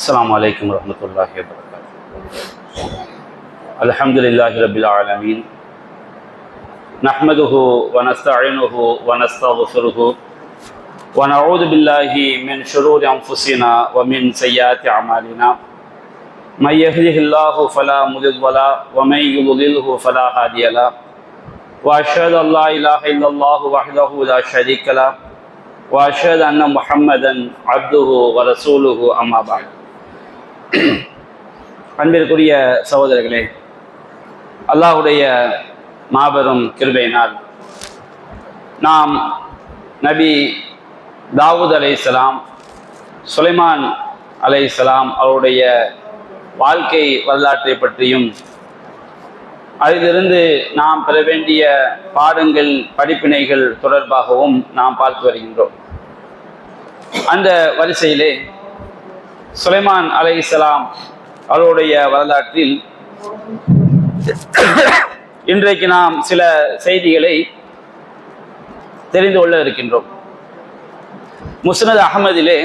السلام عليكم ورحمة الله وبركاته. الحمد لله رب العالمين، نحمده ونستعينه ونستغفره ونعوذ بالله من شرور أنفسنا ومن سيئات أعمالنا. من يهده الله فلا مضل له ومن يضلله فلا هادي له، وأشهد أن لا إله إلا الله وحده لا شريك له، وأشهد أن محمدا عبده ورسوله. أما بعد. அன்பிற்குரிய சகோதரர்களே, அல்லாஹுடைய மாபெரும் கிருபையினால் நாம் நபி தாவூத் அலைஹிஸ்ஸலாம், சுலைமான் அலைஹிஸ்ஸலாம் அவருடைய வாழ்க்கை வரலாற்றை பற்றியும் அதிலிருந்து நாம் பெற வேண்டிய பாடங்கள் படிப்பினைகள் தொடர்பாகவும் நாம் பார்த்து வருகின்றோம். அந்த வரிசையிலே சுலைமான் அலைஹிஸ்ஸலாம் அவருடைய வரலாற்றில் இன்றைக்கு நாம் சில செய்திகளை தெரிந்து கொள்ள இருக்கின்றோம். முஸ்னத் அஹ்மதிலே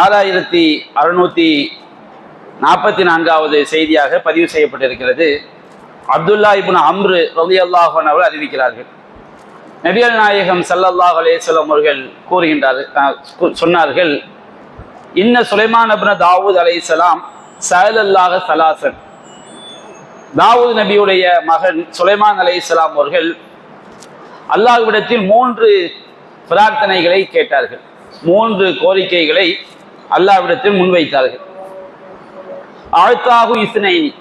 6644வது செய்தியாக பதிவு செய்யப்பட்டிருக்கிறது. அப்துல்லா இப்னு அம்ரு ரலியல்லாஹு அன்ஹு அவர்கள் அறிவிக்கிறார்கள், நபிகள் நாயகம் ஸல்லல்லாஹு அலைஹி வஸல்லம் அவர்கள் சொன்னார்கள், இன்ன சுலைமான் இப்னு தாவூத் அலைஹிஸ்ஸலாம் சஅலல்லாஹ ஸலாஸன். தாவூத் நபியுடைய மகன் சுலைமான் அலைஹிஸ்ஸலாம் அவர்கள் அல்லாஹ்விடத்தில் 3 பிரார்த்தனைகளை கேட்டார்கள், 3 கோரிக்கைகளை அல்லாஹ்விடத்தில் முன்வைத்தார்கள். ஆழ்த்தாகு இஸ்னைனி,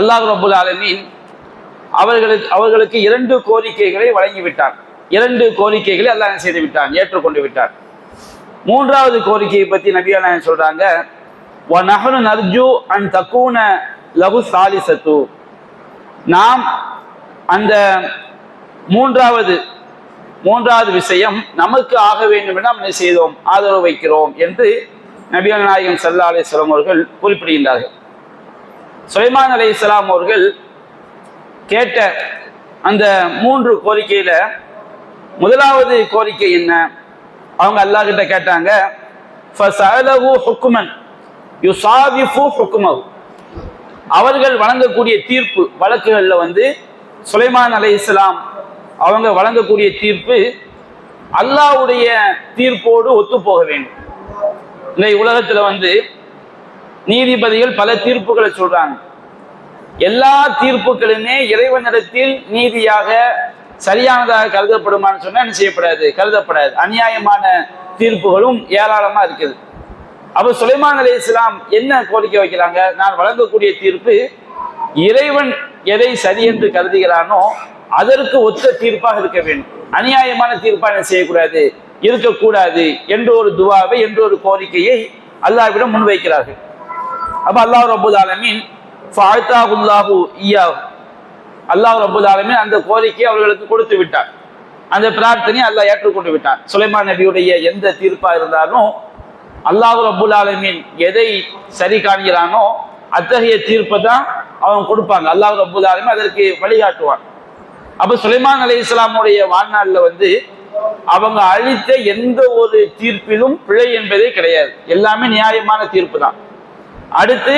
அல்லாஹ் ரப்புல் ஆலமீன் அவர்களுக்கு 2 கோரிக்கைகளை வழங்கிவிட்டான். 2 கோரிக்கைகளை அல்லாஹ் செய்து விட்டான், ஏற்றுக்கொண்டு விட்டான். 3வது கோரிக்கையை பற்றி நபிகள் நாயகம் சொல்றாங்க, வநஹ்னு நர்ஜு அன் தகூன லஹு சாலிசத்து. நாம் அந்த மூன்றாவது விஷயம் நமக்கு ஆக வேண்டும் என்று நாம் என்ன செய்தோம், ஆதரவு வைக்கிறோம் என்று நபிகள் நாயகம் ஸல்லல்லாஹு அலைஹி வஸல்லம் அவர்கள் குறிப்பிடுகின்றார்கள். சுலைமான் அலைஹிஸ்ஸலாம் அவர்கள் கேட்ட அந்த 3 கோரிக்கையில முதலாவது கோரிக்கை என்ன? அவங்க அல்லாஹ் கிட்ட கேட்டாங்க, ஃபஸஅலஹு ஹுக்மன் யுஸாவிஃபு ஹுக்மஹு. அவர்கள் வழங்கக்கூடிய தீர்ப்பு வழக்குகளில் சுலைமான் அலைஹிஸ்ஸலாம் அவங்க வழங்கக்கூடிய தீர்ப்பு அல்லாஹ்வுடைய தீர்ப்போடு ஒத்து போக வேண்டும். இந்த உலகத்துல நீதிபதிகள் பல தீர்ப்புகளை சொல்றாங்க. எல்லா தீர்ப்புகளுமே இறைவனிடத்தில் நீதியாக சரியானதாக கருதப்படுமான்னு சொன்னா என்ன செய்யப்படாது, கருதப்படாது. அநியாயமான தீர்ப்புகளும் ஏராளமா இருக்குது. அப்ப சுலைமான் அலைஹிஸ்ஸலாம் என்ன கோரிக்கை வைக்கிறாங்க, நான் வழங்கக்கூடிய தீர்ப்பு இறைவன் எதை சரி என்று கருதுகிறானோ அதற்கு ஒத்த தீர்ப்பாக இருக்க வேண்டும், அநியாயமான தீர்ப்பா என்ன செய்யக்கூடாது, இருக்கக்கூடாது என்ற ஒரு துவாவை, என்ற ஒரு கோரிக்கையை அல்லாஹ்விடம் முன்வைக்கிறார்கள். அப்ப அல்லாஹ் ரப்புல் ஆலமீன் ஃபஅதாஹுல்லாஹு இய்யாஹு, அல்லாஹ் ரப்புல் ஆலமீன் அந்த கோரிக்கையை அவர்களுக்கு கொடுத்து விட்டார். அந்த பிரார்த்தனையை அல்லாஹ் ஏற்றுக்கொண்டு விட்டான். சுலைமான் நபியுடைய எந்த தீர்ப்பா இருந்தாலும் அல்லாஹ் ரப்புல் ஆலமீன் எதை சரி காண்கிறானோ அத்தகைய தீர்ப்பை தான் அவங்க கொடுப்பாங்க. அல்லாஹ் ரப்புல் ஆலமீன் அதற்கு வழிகாட்டுவான். அப்ப சுலைமான் அலைஹிஸ்ஸலாமுடைய வாழ்நாளில் அவங்க அளித்த எந்த ஒரு தீர்ப்பிலும் பிழை என்பதே கிடையாது, எல்லாமே நியாயமான தீர்ப்பு தான். அடுத்து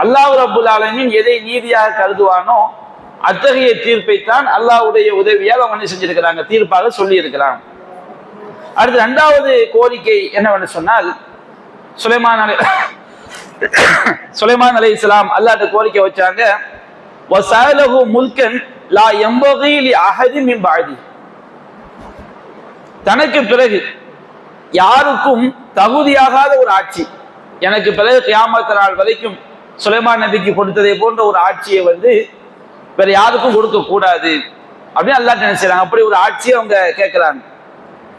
அல்லாஹ் ரப்புல் ஆலமீன் எதை நீதியாக கருதுவானோ அத்தகைய தீர்ப்பை தான் அல்லாஹ்வுடைய உதவியால் அவங்க செஞ்சிருக்கிறாங்க, தீர்ப்பாக சொல்லி இருக்கிறாங்க. அடுத்து 2வது கோரிக்கை என்னவென்று சொன்னால், சுலைமான் அலைஹிஸ்ஸலாம் அல்லாஹ்ட்ட கோரிக்கை வச்சாங்க, வஸஅலஹு முல்கன் லா யம்பகி லி அஹதி மின் பஅதி. தனக்கு பிறகு யாருக்கும் தகுதியாகாத ஒரு ஆட்சி, எனக்கு பிறகு கியாமத் நாள் வரைக்கும் சுலைமான் நபிக்கு கொடுத்ததை போன்ற ஒரு ஆட்சியை வேற யாருக்கும் கொடுக்க கூடாது அப்படின்னு அல்லாஹ் நினைச்சாங்க. அப்படி ஒரு ஆட்சியை அவங்க கேட்கிறாங்க.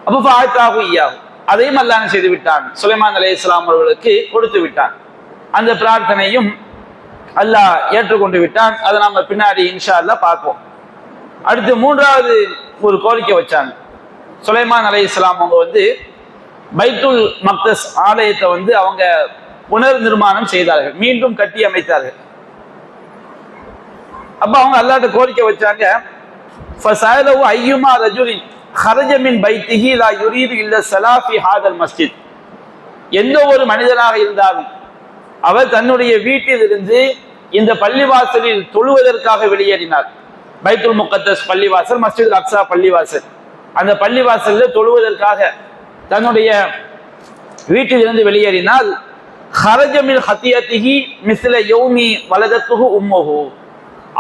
அப்ப ஃபஅதாஹு இய்யாஹு, அதையும் அல்லாஹ் செய்து விட்டான், சுலைமான் அலைஹிஸ்ஸலாம் அவர்களுக்கு கொடுத்து விட்டான். அந்த பிரார்த்தனையும் அல்லாஹ் ஏற்றுக்கொண்டு விட்டான். அதை நாம பின்னாடி இன்ஷா அல்லாஹ் பார்ப்போம். அடுத்து 3வது ஒரு கோரிக்கை வச்சாங்க. சுலைமான் அலைஹிஸ்ஸலாம் அவங்க பைத்துல் மக்தஸ் ஆலயத்தை அவங்க புனர் நிர்மாணம் செய்தார்கள், மீண்டும் கட்டி அமைத்தார்கள். அப்ப அவங்க அல்லாஹ்ட்ட கோரிக்கை வச்சாங்க, ஃபஸஅலஹு அய்யுமா ரஜுலின் خرج من بيته لا يريد الا الصلاه في هذا المسجد. எந்த ஒரு மனிதனாக இருந்தாலும் அவர் தன்னுடைய வீட்டிலிருந்து இந்த பள்ளிவாசலில் தொழுவதற்காக வெளியேறினார். பைத்துல் முகத்தஸ் பள்ளிவாசல், மஸ்ஜித் அக்ஸா பள்ளிவாசல், அந்த பள்ளிவாசல்ல தொழுவதற்காக தன்னுடைய வீட்டிலிருந்து வெளியேறினால் ஹரஜமில் ஹத்தியத்திஹி மிஸ்ல யௌமி வலதத்துஹு உம்முஹு,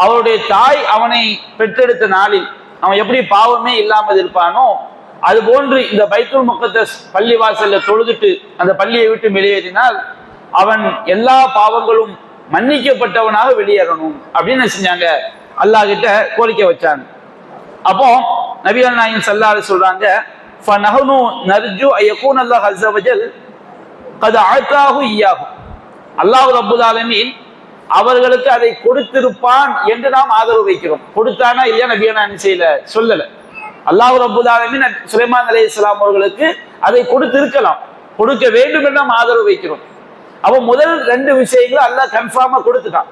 அவருடைய தாய் அவனை பெற்றெடுத்த நாளில் அவன் எப்படி பாவமே இல்லாமல் இருப்பானோ அது போன்று இந்த பைத்துல் முகத்தஸ் பள்ளிவாசல்ல தொழுதுட்டு அந்த பள்ளியை விட்டு வெளியேறினால் அவன் எல்லா பாவங்களும் மன்னிக்கப்பட்டவனாக வெளியேறணும் அப்படின்னு செஞ்சாங்க, அல்லாஹ் கிட்ட கோரிக்கை வச்சாங்க. அப்போ நபிகள் நாயகம் ஸல்லல்லாஹு அலைஹி சொல்றாங்க, ஃபனஹனு நர்ஜு அயகூன அல்லாஹ் அஸ்ஸ வஜல் கத் அஅதாஹு இய்யாஹு, அல்லாஹ் ரப்பல் ஆலமீன் அவர்களுக்கு அதை கொடுத்திருப்பான் என்று நாம் ஆதரவு வைக்கிறோம். கொடுத்தானா இல்லையா நபிகள் நாயகம் செய்யல சொல்லல. அல்லாஹ் ரப்பல் ஆலமீன் சுலைமான் அலைஹிஸ்ஸலாம் அவர்களுக்கு அதை கொடுத்திருக்கலாம், கொடுக்க வேண்டும் என்று நாம் ஆதரவு வைக்கிறோம். அப்போ முதல் ரெண்டு விஷயங்களும் அல்லாஹ் கன்ஃபார்மா கொடுத்துட்டான்.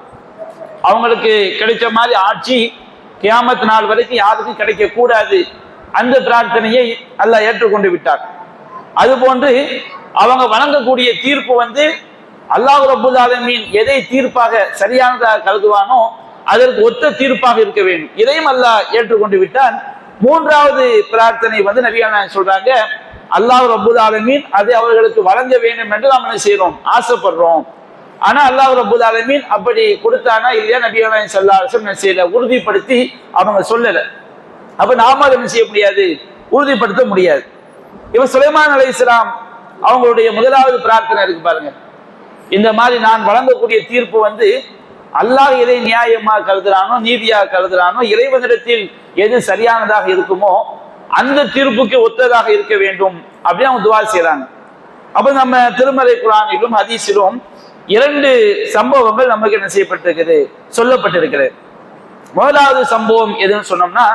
அவங்களுக்கு கிடைச்ச மாதிரி ஆட்சி கியாமத் நாள் வரைக்கும் யாருக்கும் கிடைக்க கூடாது, அந்த பிரார்த்தனையை அல்லாஹ் ஏற்றுக்கொண்டு விட்டார். அதுபோன்று அவங்க வழங்கக்கூடிய தீர்ப்பு அல்லாஹ் ரப்பல் ஆலமீன் எதை தீர்ப்பாக சரியானதாக கருதுவானோ அதற்கு ஒத்த தீர்ப்பாக இருக்க வேண்டும். இதையும் அல்லாஹ் ஏற்றுக்கொண்டு விட்டான். மூன்றாவது பிரார்த்தனை நபிகள் நாயகம் சொல்றாங்க, அல்லாஹ் ரப்பல் ஆலமீன் அதை அவர்களுக்கு வழங்க வேண்டும் என்று நாம் என்ன செய்யறோம், ஆசைப்படுறோம். ஆனா அல்லாஹ் ரப்பல் ஆலமீன் அப்படி கொடுத்தானா இல்லையா நபிகள் நாயகம் ஸல்லல்லாஹு அலைஹி வஸல்லம் செய்யல, உறுதிப்படுத்தி அவங்க சொல்லல. அப்ப நாம அதை செய்ய முடியாது, உறுதிப்படுத்த முடியாது. இப்ப சுலைமான் அலைஹிஸ்ஸலாம் அவங்களுடைய முதலாவது பிரார்த்தனை இருக்கு பாருங்க, இந்த மாதிரி நான் வழங்கக்கூடிய தீர்ப்பு அல்லாஹ் எதை நியாயமாக கருதுறானோ நீதியாக கருதுறானோ இறைவனிடத்தில் எது சரியானதாக இருக்குமோ அந்த தீர்ப்புக்கு ஒத்ததாக இருக்க வேண்டும் அப்படின்னு அவங்க துவா செய்யறாங்க. அப்ப நம்ம திருமறை குர்ஆனிலும் ஹதீஸிலும் இரண்டு சம்பவங்கள் நமக்கு என்ன செய்யப்பட்டிருக்கிறது, சொல்லப்பட்டிருக்கிறது. முதலாவது சம்பவம் எதுன்னு சொன்னோம்னா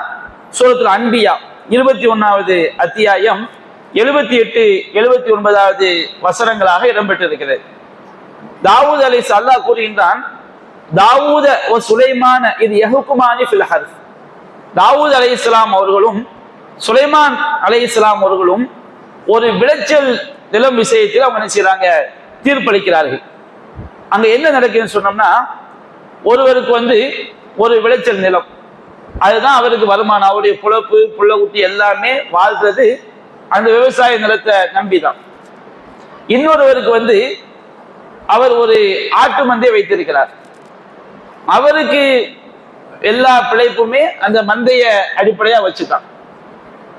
சூரத்துல் அன்பியா 21வது அத்தியாயம் 78, 79வது வசனங்களாக இடம்பெற்றிருக்கிறது. தாவூத் அலைஹிஸ்ஸலாம் அல்லாஹ் கூறுகின்றான், தாவூத வ சுலைமான இது யஹ்குமானி ஃபில் ஹர்ஸ், தாவூத் அலைஹிஸ்ஸலாம் அவர்களும் சுலைமான் அலைஹிஸ்ஸலாம் அவர்களும் ஒரு விளைச்சல் நிலம் விஷயத்தில் அவங்க என்ன செய்றாங்க, தீர்ப்பளிக்கிறார்கள். அங்க என்ன நடக்குதுன்னு சொன்னோம்னா ஒருவருக்கு ஒரு விளைச்சல் நிலம், அதுதான் அவருக்கு வருமானம், அவருடைய புழப்பு புள்ளகுட்டி எல்லாமே வாழ்றது அந்த விவசாய நிலத்தை நம்பிதான். இன்னொருவருக்கு அவர் ஒரு ஆட்டு மந்தை வைத்திருக்கிறார், அவருக்கு எல்லா பிழைப்புமே அந்த மந்தைய அடிப்படையா வச்சுதான்.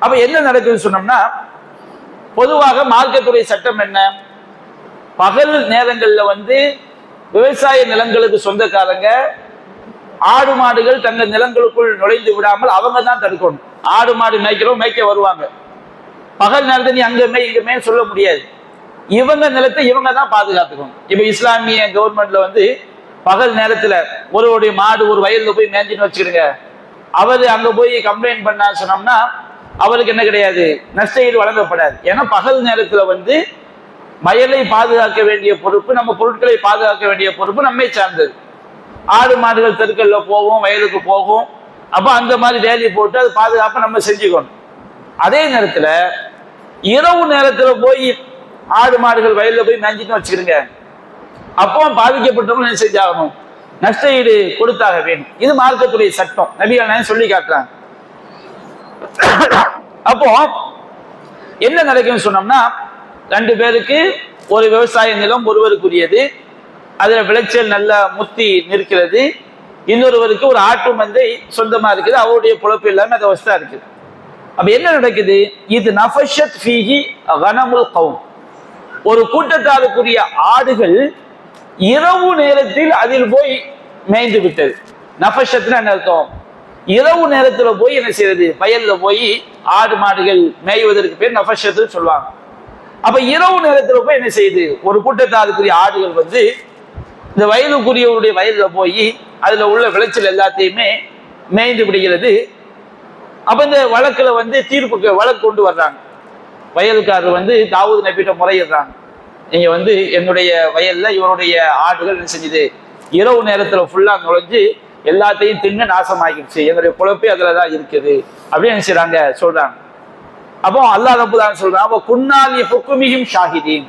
அப்ப என்ன நடக்குதுன்னு சொன்னோம்னா பொதுவாக மார்க்கத்துடைய சட்டம் என்ன, பகல் நேரங்கள்ல விவசாய நிலங்களுக்கு சொந்தக்காரங்க ஆடு மாடுகள் தங்கள் நிலங்களுக்குள் நுழைந்து விடாமல் அவங்க தான் தடுக்கணும். ஆடு மாடு மேய்க்க வருவாங்க, பகல் நேரத்தை நீ அங்க மேய் இங்க மேய் சொல்ல முடியாது, இவங்க நிலத்தை இவங்க தான் பாதுகாத்துக்கணும். இப்ப இஸ்லாமிய கவர்மெண்ட்ல பகல் நேரத்துல ஒருவருடைய மாடு ஒரு வயல்ல போய் மேய்ஞ்சின்னு வச்சுக்கிடுங்க, அவரு அங்க போய் கம்ப்ளைண்ட் பண்ண சொன்னோம்னா அவருக்கு என்ன கிடையாது, நஷ்டஈடு வழங்கப்படாது. ஏன்னா பகல் நேரத்துல வயலை பாதுகாக்க வேண்டிய பொறுப்பு, நம்ம பொருட்களை பாதுகாக்க வேண்டிய பொறுப்பு நம்மை சார்ந்தது. ஆடு மாடுகள் தெருக்கல்ல போகும், வயலுக்கு போகும், அப்ப அந்த மாதிரி வேலி போட்டு அது பாதுகாப்பை நம்ம செஞ்சுக்கணும். அதே நேரத்துல இரவு நேரத்துல போய் ஆடு மாடுகள் வயல்ல போய் மேய்ஞ்சிட்டு வச்சுக்கிடுங்க, அப்போ பாதிக்கப்பட்டவங்க என்ன செஞ்சாகணும், நஷ்டஈடு கொடுத்தாக வேணும். இது மார்க்கத்துடைய சட்டம், நபிகள் நாயகம் சொல்லி காட்டுறாங்க. அப்போ என்ன நடக்குன்னு சொன்னோம்னா ரெண்டு பேருக்கு ஒரு விவசாய நிலம் ஒருவருக்குரியது, அதுல விளைச்சல் நல்லா முத்தி நிற்கிறது, இன்னொருவருக்கு ஒரு ஆட்டு மந்தை சொந்தமா இருக்குது, அவருடைய பொழப்பு எல்லாமே அதை வசதா இருக்குது. அப்ப என்ன நடக்குது, இது நஃபஷத் ஃபீஹி கனமுல் கௌம், ஒரு கூட்டத்தாருக்குரிய ஆடுகள் இரவு நேரத்தில் அதில் போய் மேய்ந்து விட்டது. நஃபஷத்னா என்ன அர்த்தம், இரவு நேரத்துல போய் என்ன செய்யறது, வயல்ல போய் ஆடு மாடுகள் மேய்வதற்கு பேர் நஃபஷத்துன்னு சொல்லுவாங்க. அப்ப இரவு நேரத்துல போய் என்ன செய்யுது, ஒரு கூட்டத்தாருக்குரிய ஆடுகள் இந்த வயலுக்குரியவருடைய வயல்ல போய் அதுல உள்ள விளைச்சல் எல்லாத்தையுமே மேய்ந்து விடுகிறது. அப்ப இந்த வழக்குல தீர்ப்புக்கு வழக்கு கொண்டு வர்றாங்க. வயலுக்காரர் தாவூத் நபிட்ட முறையிடுறாங்க, நீங்க என்னுடைய வயல்ல இவருடைய ஆடுகள் என்ன செஞ்சுது, இரவு நேரத்துல ஃபுல்லா நுழைஞ்சு எல்லாத்தையும் தின்னு நாசமாகிடுச்சு, என்னுடைய பொழப்பே அதுலதான் இருக்குது அப்படின்னு என்ன செய்றாங்க சொல்றாங்க. அப்போ அல்லாஹ் ரப்பல் ஆலமீன் சொல்றான், அப்போ குன்னாலி ஹுக்குமிஹிம் ஷாஹிதீன்,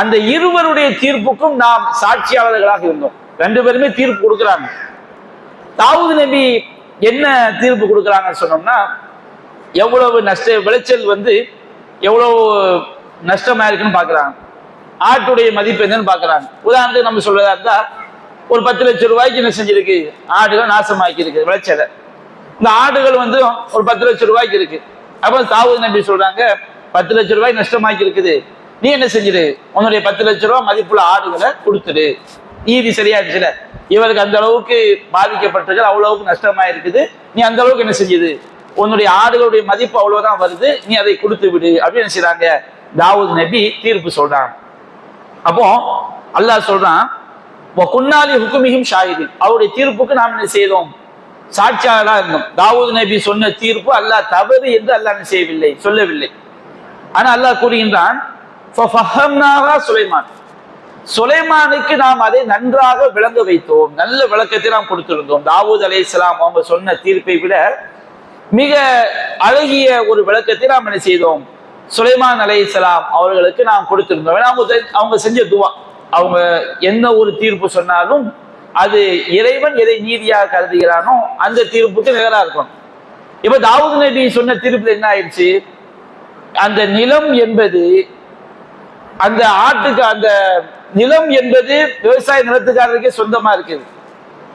அந்த இருவருடைய தீர்ப்புக்கும் நாம் சாட்சியாளர்களாக இருந்தோம். ரெண்டு பேருமே தீர்ப்பு கொடுக்குறாங்க. தாவூது நபி என்ன தீர்ப்பு கொடுக்குறாங்கன்னு சொன்னோம்னா, எவ்வளவு விளைச்சல் எவ்வளவு நஷ்டமா இருக்குன்னு பாக்குறாங்க. ஆட்டுடைய மதிப்பு என்னன்னு பாக்குறாங்க. உதாரணத்துக்கு நம்ம சொல்றதா இருந்தா, ஒரு 10 லட்சம் ரூபாய்க்கு என்ன செஞ்சிருக்கு, ஆடுகள் நாசமாக்கி இருக்கு விளைச்சலை. இந்த ஆடுகள் ஒரு 10 லட்சம் ரூபாய்க்கு இருக்கு. அப்ப தாவூது நபி சொல்றாங்க, 10 லட்சம் ரூபாய் நஷ்டமாக்கி இருக்குது, நீ என்ன செஞ்சிரு, உன்னுடைய 10 லட்சம் ரூபாய் மதிப்புள்ள ஆடுகளை கொடுத்துடு. நீதி சரியாச்சுல, இவருக்கு அந்த அளவுக்கு பாதிக்கப்பட்டிருக்கு, அவ்வளவுக்கு நஷ்டமா இருக்குது, நீ அந்த அளவுக்கு என்ன செஞ்சது, உன்னுடைய ஆடுகளுடைய மதிப்பு அவ்வளவுதான் வருது, நீ அதை கொடுத்து விடு அப்படின்னு என்ன செய்றாங்க, தாவூது நபி தீர்ப்பு சொல்றாங்க. அப்போ அல்லாஹ் சொல்றான், குன்னாலி ஹுக்குமிஹிம் ஷாஹிதீன், அவருடைய தீர்ப்புக்கு நாம் என்ன செய்தோம், சாட்சியாளராக இருந்தோம். தாவூது நபி சொன்ன தீர்ப்பு அல்லாஹ் தவறு என்று அல்லாஹ் செய்யவில்லை, சொல்லவில்லை. ஆனா அல்லாஹ் கூறுகின்றான், சுலைமானுக்கு நாம் அதை நன்றாக விளங்க வைத்தோம், நல்ல விளக்கத்தை நாம் கொடுத்திருந்தோம். தாவூத் அலைஹிஸ்ஸலாம் அவங்க சொன்ன தீர்ப்பை விட மிக அழகிய ஒரு விளக்கத்தை நாம் என்ன செய்தோம், சுலைமான் அலைஹிஸ்ஸலாம் அவர்களுக்கு நாம் கொடுத்திருந்தோம். அவங்க செஞ்ச துவா, அவங்க என்ன ஒரு தீர்ப்பு சொன்னாலும் அது இறைவன் எதை நீதியாக கருதுகிறானோ அந்த தீர்ப்புக்கு நிகரா இருக்கும். இப்ப தாவூது நபி சொன்ன தீர்ப்புல என்ன ஆயிடுச்சு, அந்த நிலம் என்பது அந்த ஆட்டுக்கு, அந்த நிலம் என்பது விவசாய நிலத்துக்காரருக்கே சொந்தமா இருக்குது.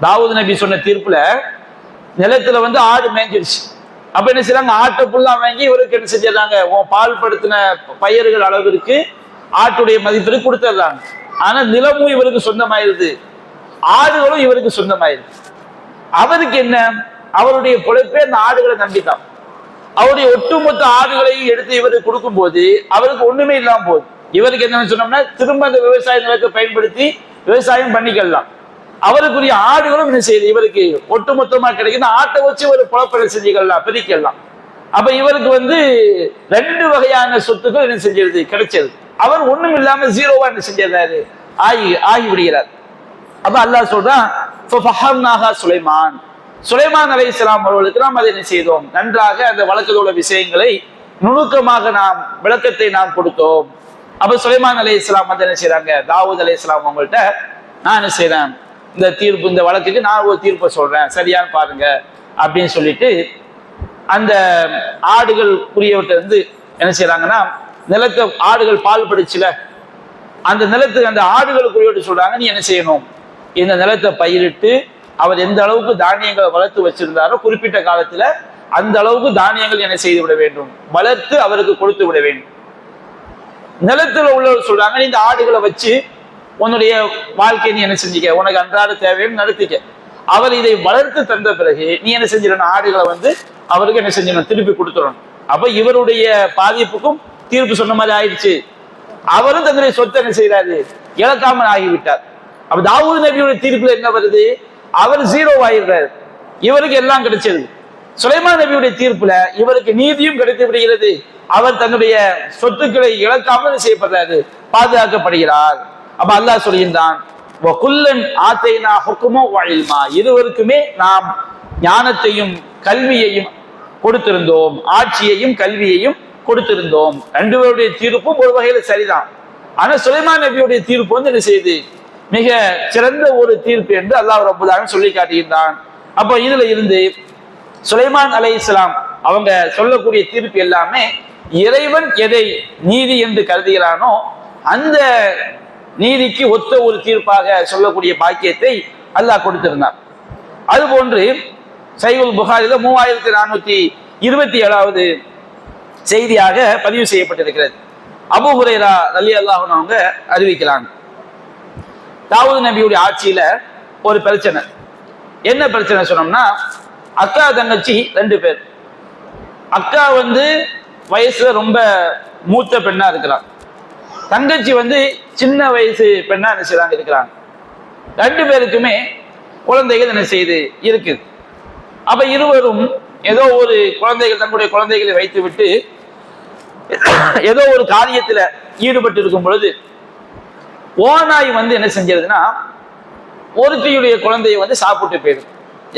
தாவூது நபி சொன்ன தீர்ப்புல நிலத்துல ஆடு மேய்ஞ்சிருச்சு. அப்ப என்ன செய்யறாங்க, ஆட்டை புல்லா வாங்கி இவருக்கு என்ன செஞ்சிடறாங்க, பால் படுத்தின பயிர்கள் அளவிற்கு ஆட்டுடைய மதிப்பிற்கு கொடுத்துடுறாங்க. ஆனா நிலமும் இவருக்கு சொந்தமாயிருது, ஆடுகளும் இவருக்கு சொந்தமாயிருது. அவருக்கு என்ன, அவருடைய பொழைப்பே அந்த ஆடுகளை நம்பித்தான். அவருடைய ஒட்டுமொத்த ஆடுகளையும் எடுத்து இவருக்கு கொடுக்கும் போது அவருக்கு ஒண்ணுமே இல்லாம போகுது. இவருக்கு என்னன்னு சொன்னோம்னா, திரும்ப அந்த விவசாய நிலத்தை பயன்படுத்தி விவசாயம் பண்ணிக்கலாம். அவருக்குரிய ஆடுகளும் என்ன செய்யுது, இவருக்கு ஒட்டுமொத்தமா கிடைக்குது. ஆட்டை வச்சு ஒரு புலப்படை செஞ்சுக்கலாம், பிரிக்கலாம். அப்ப இவருக்கு 2 வகையான சொத்துக்கள் என்ன செஞ்சிருது, கிடைச்சது. அவர் ஒண்ணும் இல்லாம ஜீரோவா என்ன செஞ்சிருந்தாரு, ஆகி விடுகிறார். அப்ப அல்லாஹ் சொல்றான், சுலைமான், சுலைமான் அலைஹிஸ்ஸலாம் அவர்களுக்கு நாம் அதை என்ன செய்தோம், நன்றாக அந்த வழக்கத்தோட விஷயங்களை நுணுக்கமாக நாம் விளக்கத்தை நாம் கொடுத்தோம். அப்ப சுலைமான் அலைஹிஸ்ஸலாம் என்ன செய்யறாங்க, தாவூத் அலைஹிஸ்ஸலாம் அவங்கள்ட்ட, நான் என்ன செய்யறேன், இந்த தீர்ப்பு, இந்த வழக்குக்கு நான் ஒரு தீர்ப்பை சொல்றேன், சரியான்னு பாருங்க அப்படின்னு சொல்லிட்டு அந்த ஆடுகளுக்குரியவர்கிட்ட என்ன செய்யறாங்கன்னா, நிலத்தை ஆடுகள் பால் படிச்சுல, அந்த நிலத்துக்கு அந்த ஆடுகளுக்குரியவர்கிட்ட சொல்றாங்க, நீ என்ன செய்யணும், இந்த நிலத்தை பயிரிட்டு அவர் எந்த அளவுக்கு தானியங்களை வளர்த்து வச்சிருந்தாரோ குறிப்பிட்ட காலத்துல அந்த அளவுக்கு தானியங்கள் என்ன செய்து விட வேண்டும், வளர்த்து அவருக்கு கொடுத்து விட வேண்டும். நிலத்துல உள்ளவர் சொல்றாங்க, நீ இந்த ஆடுகளை வச்சு உன்னுடைய வாழ்க்கையை நீ என்ன செஞ்சுக்க, உனக்கு அன்றாட தேவையும் நடத்திக்க. அவர் இதை வளர்த்து தந்த பிறகு நீ என்ன செஞ்சிடணும், ஆடுகளை அவருக்கு என்ன செஞ்சிடணும், திருப்பி கொடுத்துடணும். அப்ப இவருடைய பாதிப்புக்கும் தீர்ப்பு சொன்ன மாதிரி ஆயிடுச்சு. அவரும் தன்னுடைய சொத்தை என்ன செய்யறாரு, இழக்காமல் ஆகிவிட்டார். அப்ப தாவூது நபியுடைய தீர்ப்புல என்ன வருது, அவர் ஜீரோ ஆயிடுறாரு, இவருக்கு எல்லாம் கிடைச்சது. சுலைமான் நபியுடைய தீர்ப்புல இவருக்கு நீதியும் கிடைத்து விடுகிறது, அவர் தன்னுடைய சொத்துக்களை இழக்காமல் செய்யப்படுறாரு, பாதுகாக்கப்படுகிறார். அப்ப அல்லாஹ் சொல்கின்றான், இருவருக்குமே நாம் ஞானத்தையும் கல்வியையும் கொடுத்திருந்தோம், ஆட்சியையும் கல்வியையும் கொடுத்திருந்தோம். 2 பேருடைய தீர்ப்பும் ஒரு வகையில சரிதான். ஆனா சுலைமான் நபியுடைய தீர்ப்பு என்ன செய்யுது, மிக சிறந்த ஒரு தீர்ப்பு என்று அல்லாஹ் ரப்பல் ஆலமீன் சொல்லி காட்டுகின்றான். அப்ப இதுல இருந்து சுலைமான் அலைஹிஸ்ஸலாம் அவங்க சொல்லக்கூடிய தீர்ப்பு எல்லாமே இறைவன் எதை நீதி என்று கருதுகிறானோ அந்த நீதிக்கு ஒத்த ஒரு தீர்ப்பாக சொல்லக்கூடிய பாக்கியத்தை அல்லாஹ் கொடுத்திருந்தார். அதுபோன்று சஹீஹுல் புகாரில 3427வது செய்தியாக பதிவு செய்யப்பட்டிருக்கிறது. அபூ ஹுரைரா ரலியல்லாஹு அன்ஹு அவங்க அறிவிக்கிறாங்க, தாவூது நபியுடைய ஆட்சியில ஒரு பிரச்சனை. என்ன பிரச்சனை சொன்னோம்னா, அக்கா தங்கச்சி 2 பேர். அக்கா வயசுல ரொம்ப மூத்த பெண்ணா இருக்கிறான், தங்கச்சி சின்ன வயசு பெண்ணா என்ன செய்றாங்க இருக்கிறாங்க. 2 பேருக்குமே குழந்தைகள் என்ன செய்து இருக்குது. அப்ப இருவரும் ஏதோ ஒரு குழந்தைகள், தன்னுடைய குழந்தைகளை வைத்து விட்டு ஏதோ ஒரு காரியத்துல ஈடுபட்டு இருக்கும் பொழுது ஓநாய் என்ன செஞ்சதுன்னா, ஒருத்தையுடைய குழந்தையை சாப்பிட்டு போயிடும்.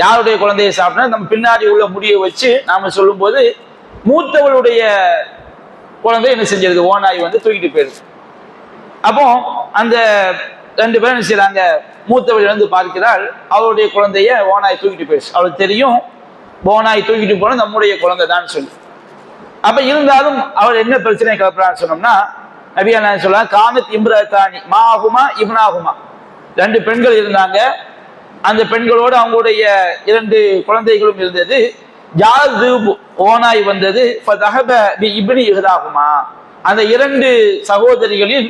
யாருடைய குழந்தையை சாப்பிட்டா நம்ம பின்னாடி உள்ள முடியை வச்சு நாம சொல்லும் போது மூத்தவளுடைய குழந்தை என்ன செஞ்சது, ஓநாய் தூக்கிட்டு போயிடுது. அப்போ அந்த ரெண்டு பேரும் என்ன செய்யறாங்க, மூத்தவள் வந்து பார்க்கிறாள், அவருடைய குழந்தைய ஓனாய் தூக்கிட்டு போயிடுச்சு. அவளுக்கு தெரியும் ஓனாய் தூக்கிட்டு போன நம்முடைய குழந்தை தான் சொல்லி. அப்ப இருந்தாலும் அவர் என்ன பிரச்சனை கிளப்புறான்னு சொன்னோம்னா, நபியா நான் சொல்ல காமத் இம்ரத்தானி மாகுமா இப்னாகுமா, ரெண்டு பெண்கள் இருந்தாங்க. அந்த பெண்களோடு அவங்களுடைய இரண்டு குழந்தைகளும் இருந்தது. ஓனாய் வந்தது. அந்த இரண்டு சகோதரிகளில்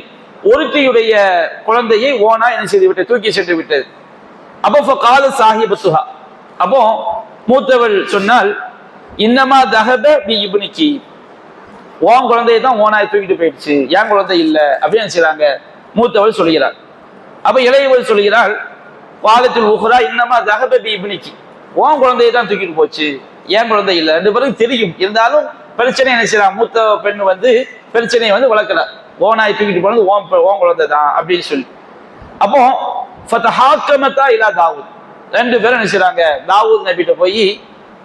ஒருத்தியுடைய குழந்தையை ஓனாய் என்ன செய்து விட்டது, தூக்கி சென்று விட்டது. அப்போ கால சாஹிபத்துஹா, அப்போ மூத்தவள் சொன்னால் இன்னமா தஹப பி இப்னிகி, ஓன் குழந்தையை தான் ஓனாய் தூக்கிட்டு போயிடுச்சு, ஏன் குழந்தை இல்லை அப்படின்னு செய்யறாங்க. மூத்தவள் சொல்கிறாள். அப்ப இளையவள் சொல்கிறாள், பாலத்தில் ஊகுரா இன்னமா தஹப பி இப்னிகி, ஓன் குழந்தையை தான் தூக்கிட்டு போச்சு, ஏன் குழந்தை இல்லை. ரெண்டு பேரும் தெரியும், இருந்தாலும் பிரச்சனை என்ன செய்யலாம், மூத்த பெண் வந்து பிரச்சனையை வந்து வளர்க்கிறார், ஓனாய் தூக்கிட்டு போனது ஓன் குழந்தை தான் அப்படின்னு சொல்லி. அப்போ ஃபதஹாக்கமத்தா இலா தாவூத், ரெண்டு பேரும் என்ன செய்றாங்க, தாவூத் நபிட்ட போய்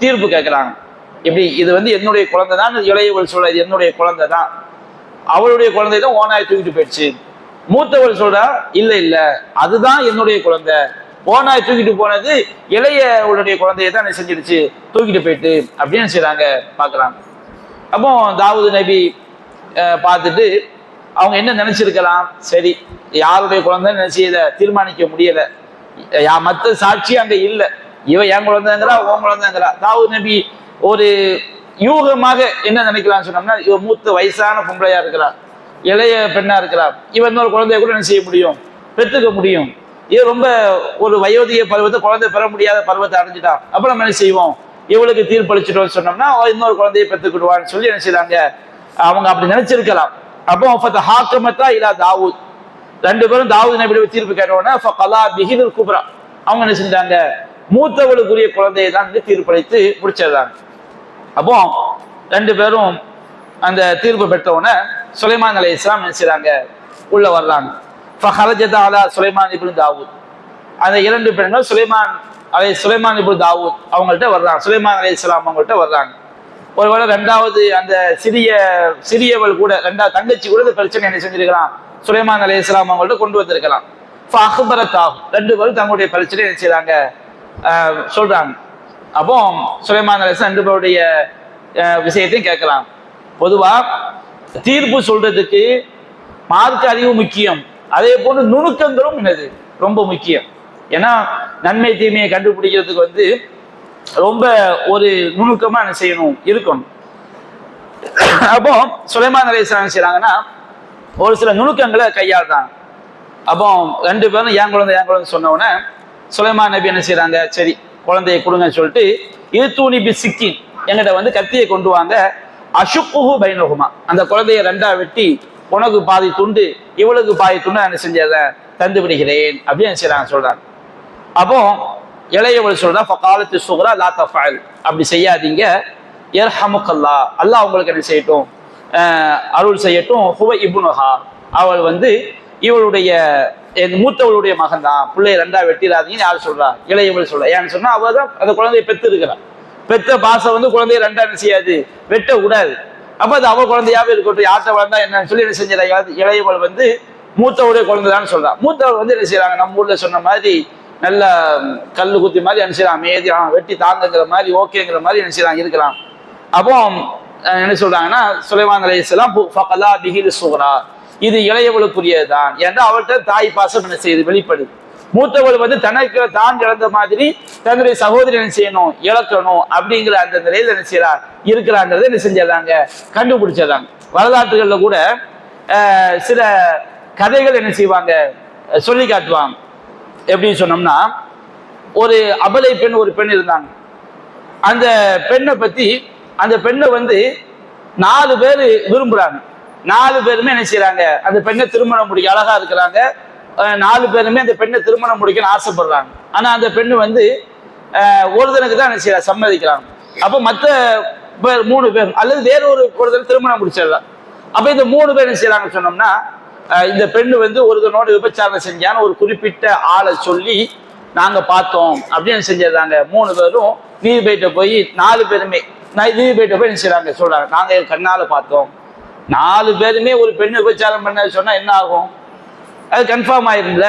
தீர்ப்பு கேட்கிறாங்க. இப்படி இது வந்து என்னுடைய குழந்தை தான், இளையவள் சொல்ற இது என்னுடைய குழந்தை தான், அவளுடைய குழந்தை தான் ஓனாய் தூக்கிட்டு போயிடுச்சு. மூத்தவள் சொல்றா இல்ல இல்ல அதுதான் என்னுடைய குழந்தை, ஓனாய் தூக்கிட்டு போனது இளையவளுடைய குழந்தையை தான் என்ன செஞ்சிருச்சு, தூக்கிட்டு போயிட்டு அப்படின்னு செய்றாங்க பாக்குறாங்க. அப்போ தாவூது நபி பார்த்துட்டு அவங்க என்ன நினைச்சிருக்கலாம், சரி யாருடைய குழந்தைன்னு நினைச்சு இதை தீர்மானிக்க முடியல, மற்ற சாட்சி அங்க இல்லை, இவ என் குழந்தைங்கிறா உன் குழந்தைங்கிறா. தாவூது நபி ஒரு யூகமாக என்ன நினைக்கலாம்னு சொன்னோம்னா, இவ மூத்த வயசான பொம்பளையா இருக்கிறா, இளைய பெண்ணா இருக்கிறா, இவன் ஒரு குழந்தைய கூட என்ன செய்ய முடியும், பெற்றுக்க முடியும். இது ரொம்ப ஒரு வயோதிக பருவத்தை, குழந்தை பெற முடியாத பருவத்தை அடைஞ்சிட்டா, அப்ப நம்ம என்ன செய்வோம், இவளுக்கு தீர்ப்பளிச்சிட்டோம்னு சொன்னோம்னா இன்னொரு குழந்தையை பெற்றுக்கிடுவான்னு சொல்லி என்ன செய்றாங்க, அவங்க அப்படி நினைச்சிருக்கலாம். அப்போ ஹாக்கமத்தா இலா தாவூத், ரெண்டு பேரும் தாவூத் நபியோட தீர்ப்பு கேட்டவுடனே ஃபகலா பிஹில் குப்ரா, அவங்க என்ன செஞ்சாங்க, மூத்தவளுக்குரிய குழந்தையை தான் தீர்ப்பளித்து முடிச்சிடுறாங்க. அப்போ ரெண்டு பேரும் அந்த தீர்ப்பு பெற்றவுடனே சுலைமான் அலைஹிஸ்ஸலாம் என்ன செய்றாங்க, உள்ள வர்றாங்க. ஃபஹரஜத அலா சுலைமான் இப்னு தாவூத், அந்த இரண்டு பெண்கள் சுலைமான் இப்னு தாவூத் அவங்கள்ட்ட வர்றாங்க, சுலைமான் அலைஹிஸ்ஸலாம் அவங்கள்ட்ட வர்றாங்க. ஒருவேளை ரெண்டாவது அந்த சிறியவள் கூட, ரெண்டாவது தங்கச்சி கூட இந்த பிரச்சனை என்ன செஞ்சிருக்கலாம், சுலைமான் அலைஹிஸ்ஸலாம் அவங்கள்ட்ட கொண்டு வந்திருக்கலாம். ரெண்டு பேரும் தங்களுடைய பிரச்சனை என்ன செய்றாங்க, சொல்றாங்க. அப்போ சுலைமான் அலைஹிஸ்ஸலாம் ரெண்டு பேருடைய விஷயத்தையும் கேட்கலாம். பொதுவா தீர்ப்பு சொல்றதுக்கு மார்க்க அறிவு முக்கியம், அதே போன்று நுணுக்கங்களும் என்னது ரொம்ப முக்கியம். ஏன்னா நன்மை தீமையை கண்டுபிடிக்கிறதுக்கு வந்து ரொம்ப ஒரு நுணுக்கமா என்ன செய்யணும், இருக்கணும். அப்போ சுலைமான் அலைஹிஸ்ஸலாம் என்ன செய்றாங்கன்னா, ஒரு சில நுணுக்கங்களை கையாளுறாங்க. அப்போ ரெண்டு பேரும் ஏன் குழந்தை சொன்ன உடனே சுலைமான் நபி என்ன செய்றாங்க, சரி குழந்தையை கொடுங்கன்னு சொல்லிட்டு, இது தூணி பி சிக்கின், என்கிட்ட வந்து கத்தியை கொண்டு வாங்க, அஷுக்குஹு பைனஹுமா, அந்த குழந்தைய ரெண்டா வெட்டி உனக்கு பாதி துண்டு இவளுக்கு பாதி துண்டு என்ன செஞ்சதை தந்து விடுகிறேன் அப்படின்னு செய்றாங்க, சொல்றாங்க. அப்போ இளையவள் சொல்றா ஃபகாலத்து சுக்ரா லா தஃஅல், அப்படி செய்யாதீங்க, யர்ஹமுக்கல்லாஹ், அல்லாஹ் உங்களுக்கு என்ன செய்யட்டும், அருள் செய்யட்டும். ஹுவ இப்னுஹா, அவள் வந்து இவளுடைய மூத்தவளுடைய மகன் தான், பிள்ளைய ரெண்டா வெட்டிடாதீங்கன்னு யார் சொல்றா, இளையவள் சொல்றா. ஏன்னு சொன்னா அவள் தான் அந்த குழந்தைய பெற்று இருக்கிறா, பெற்ற பாசம் வந்து குழந்தைய ரெண்டா என்ன செய்யாது, வெட்ட கூடாது. அப்ப அது அவள் குழந்தையாவே இருக்கட்டும், யார்கிட்ட வளர்ந்தா என்னன்னு சொல்லி என்ன செஞ்சா, இளையவள் வந்து மூத்தவளுடைய குழந்தைதான் சொல்றா. மூத்தவள் வந்து என்ன செய்யறாங்க, நம்ம ஊர்ல சொன்ன மாதிரி நல்ல கல்லு குத்தி மாதிரி என்ன செய்யறான், மேதியான் வெட்டி தாங்குங்கிற மாதிரி ஓகேங்கிற மாதிரி என்ன செய்யறாங்க இருக்கலாம். அப்போ என்ன சொல்றாங்கன்னா, சுலைமான் அலைஹிஸ்ஸலாம் ஃபகலா பிஹில் சுக்ரா, இது இளையவளுக்குரியதுதான், ஏன்னா அவள்கிட்ட தாய் பாசம் என்ன செய்யுது, வெளிப்படுது. மூத்தவள் வந்து தனக்கு தான் இழந்த மாதிரி தன்னுடைய சகோதரி என்ன செய்யணும், இழக்கணும் அப்படிங்கிற அந்த நிலையில என்ன செய்யறா இருக்கிறாங்கிறத என்ன செஞ்சிடறாங்க, கண்டுபிடிச்சிடறாங்க. வரலாற்றுகள்ல கூட சில கதைகள் என்ன செய்வாங்க, சொல்லி காட்டுவாங்க. எப்படின்னு சொன்னோம்னா, ஒரு அபலை பெண் ஒரு பெண் இருந்தாங்க. அந்த பெண்ணை பத்தி, அந்த பெண்ணை வந்து 4 பேர் விரும்புறாங்க. 4 பேருமே என்ன செய்யறாங்க, அந்த பெண்ணை திருமணம் முடிக்க, அழகா இருக்கிறாங்க, 4 பேருமே அந்த பெண்ணை திருமணம் முடிக்கணும்னு ஆசைப்படுறாங்க. ஆனா அந்த பெண்ணு வந்து ஒருத்தனுக்கு தான் என்ன செய்யற சம்மதிக்கிறாங்க. அப்போ மற்ற 3 பேர் அல்லது வேற ஒருத்தர் திருமணம் முடிச்சிடலாம். அப்ப இந்த 3 பேர் என்ன செய்யறாங்கன்னு சொன்னோம்னா, இந்த பெண்ணு வந்து ஒருத்தனோட விபச்சாரம் செஞ்சான்னு ஒரு குறிப்பிட்ட ஆளை சொல்லி நாங்க பார்த்தோம் அப்படின்னு செஞ்சிடறாங்க. 3 பேரும் நீதிபதிட்ட போய் 4 பேருமே நீதிபதிட்ட போய் என்ன செய்யறாங்க, சொல்றாங்க நாங்க கண்ணால பார்த்தோம். 4 பேருமே ஒரு பெண்ணு விபச்சாரம் பண்ண சொன்னா என்ன ஆகும், அது கன்ஃபார்ம் ஆயிரும்ல,